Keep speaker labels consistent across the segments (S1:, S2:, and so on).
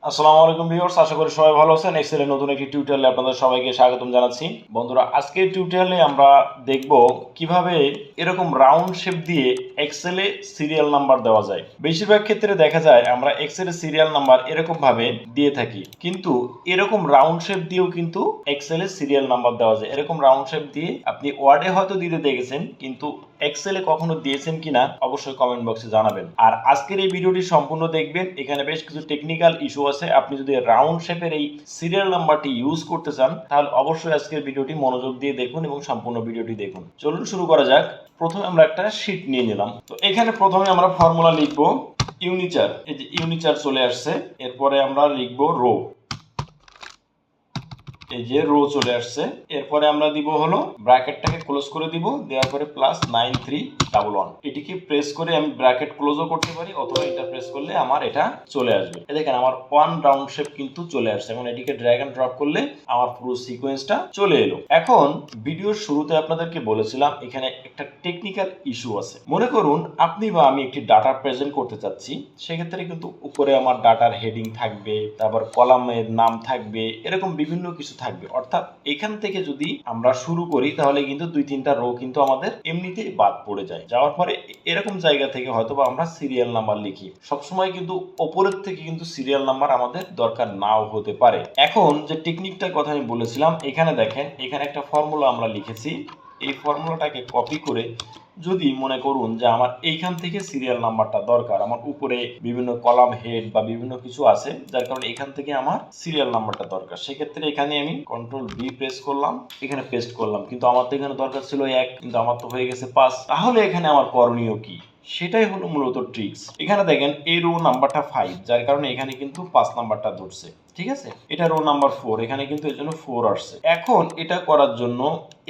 S1: আসসালামু আলাইকুম ভিউয়ার্স, আশা করি সবাই ভালো আছেন। এক্সেলের নতুন একটি টিউটোরিয়ালে আপনাদের সবাইকে স্বাগতম জানাচ্ছি। বন্ধুরা, আজকের টিউটোরিয়ালে আমরা দেখব কিভাবে এরকম রাউন্ড শেপ দিয়ে এক্সেলে সিরিয়াল নাম্বার দেওয়া যায়। বেশিরভাগ ক্ষেত্রে দেখা যায় আমরা এক্সেলে সিরিয়াল নাম্বার এরকম ভাবে দিয়ে থাকি, কিন্তু এরকম রাউন্ড শেপ দিয়েও কিন্তু এক্সেলে সিরিয়াল নাম্বার দেওয়া যায়। এরকম রাউন্ড শেপ দিয়ে আপনি ওয়ার্ডে হয়তো দিতে দেখেছেন, কিন্তু এক্সেলে কখনো দিয়েছেন কিনা অবশ্যই কমেন্ট বক্সে জানাবেন। আর আজকের এই ভিডিওটি সম্পূর্ণ দেখবেন, এখানে বেশ কিছু টেকনিক্যাল ইস্যু আছে। আপনি যদি রাউন্ড শেপের এই সিরিয়াল নাম্বারটি ইউজ করতে চান তাহলে অবশ্যই আজকের ভিডিওটি মনোযোগ দিয়ে দেখুন এবং সম্পূর্ণ ভিডিওটি দেখুন। চলুন শুরু করা যাক। প্রথমে আমরা একটা শীট নিয়ে নিলাম। তো এখানে প্রথমে আমরা ফর্মুলা লিখবো ইউনিচার। এই যে ইউনিচার চলে আসছে। এরপরে আমরা লিখবো রো। এই যে রো চলে আসছে। এরপরে আমরা দিব হলো ব্র্যাকেটটাকে ক্লোজ করে দিব, দেওয়ার পরে +9311 এটিকে প্রেস করে আমি ব্র্যাকেট ক্লোজও করতে পারি, অথবা এটা প্রেস করলে আমার এটা চলে আসবে। দেখেন আমার ওয়ান রাউন্ড শেপ কিন্তু চলে আসছে। এখন এটিকে ড্র্যাগ এন্ড ড্রপ করলে আমার পুরো সিকোয়েন্সটা চলে এলো। এখন ভিডিওর শুরুতে আপনাদেরকে বলেছিলাম এখানে একটা টেকনিক্যাল ইস্যু আছে। মনে করুন আপনি বা আমি একটি ডাটা প্রেজেন্ট করতে চাচ্ছি, সেক্ষেত্রে কিন্তু উপরে আমার ডাটার হেডিং থাকবে, তারপর কলামের নাম থাকবে, এরকম বিভিন্ন কিছু থাকবে। অর্থাৎ এখান থেকে যদি আমরা শুরু করি তাহলে কিন্তু 2-3টা রো কিন্তু আমাদের এমনিতেই বাদ পড়ে যায়। যাওয়ার পরে এরকম জায়গা থেকে হয়তোবা আমরা সিরিয়াল নাম্বার লিখি। সবসময় কিন্তু ওপরের থেকে কিন্তু সিরিয়াল নাম্বার আমাদের দরকার নাও হতে পারে। এখন যে টেকনিকটার কথা আমি বলেছিলাম, এখানে দেখেন, এখানে একটা ফর্মুলা আমরা লিখেছি। এই ফর্মুলাটাকে কপি করে যদি মনে করুন যে আমার এইখান থেকে সিরিয়াল নাম্বারটা দরকার, আমার উপরে বিভিন্ন কলাম হেড বা বিভিন্ন কিছু আছে, যার কারণে এখান থেকে আমার সিরিয়াল নাম্বারটা দরকার, সেক্ষেত্রে এখানে আমি কন্ট্রোল-V প্রেস করলাম, এখানে পেস্ট করলাম। কিন্তু আমার তো এখানে দরকার ছিল 1, কিন্তু আমার তো হয়ে গেছে 5। তাহলে এখানে আমার করণীয় কি? সেটাই হলো মূলত ট্রিক্স। এখানে দেখেন এই রো নাম্বারটা 5, যার কারণে এখানে কিন্তু 5 নাম্বারটা ধরছে। ঠিক আছে, এটা রো নাম্বার 4, এখানে কিন্তু এর জন্য 4 আসছে। এখন এটা করার জন্য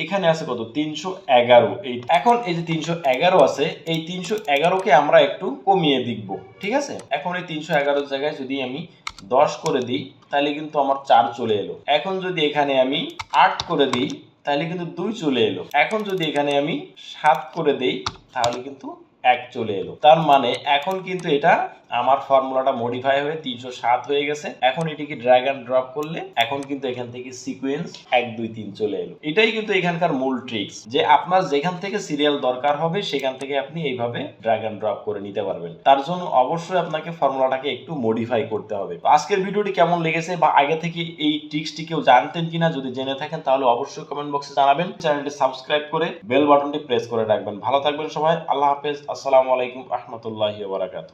S1: এখানে আছে কত? 311। এখন এই যে 311 আছে, এই 311কে আমরা একটু কমিয়ে লিখব। ঠিক আছে, এখন এই 311 জায়গায় যদি আমি 10 করে দিই তাহলে কিন্তু আমার 4 চলে এলো। এখন যদি এখানে আমি 8 করে দিই তাহলে কিন্তু 2 চলে এলো। এখন যদি এখানে আমি 7 করে দেই তাহলে কিন্তু 1 চলে এলো। তার মানে এখন কিন্তু এটা আমার ফর্মুলাটা মডিফাই হয়ে 307 হয়ে গেছে। এখন এটিকে ড্র্যাগ এন্ড ড্রপ করলে এখন কিন্তু এখান থেকে সিকোয়েন্স 1 2 3 চলে এলো। এটাই কিন্তু এখানকার মূল ট্রিক্স, যে আপনার যেখান থেকে সিরিয়াল দরকার হবে সেখান থেকে আপনি এইভাবে ড্র্যাগ এন্ড ড্রপ করে নিতে পারবেন। তার জন্য অবশ্যই আপনাকে ফর্মুলাটাকে একটু মডিফাই করতে হবে। তো আজকের ভিডিওটি কেমন লেগেছে, বা আগে থেকে এই ট্রিক্সটি কেউ জানতেন কিনা, যদি জেনে থাকেন তাহলে অবশ্যই কমেন্ট বক্সে জানাবেন। চ্যানেলটি সাবস্ক্রাইব করে বেল বাটনটি প্রেস করে রাখবেন। ভালো থাকবেন সবাই। আল্লাহ হাফেজ। আসসালামু আলাইকুম রাহমাতুল্লাহি ওয়া বারাকাতুহু।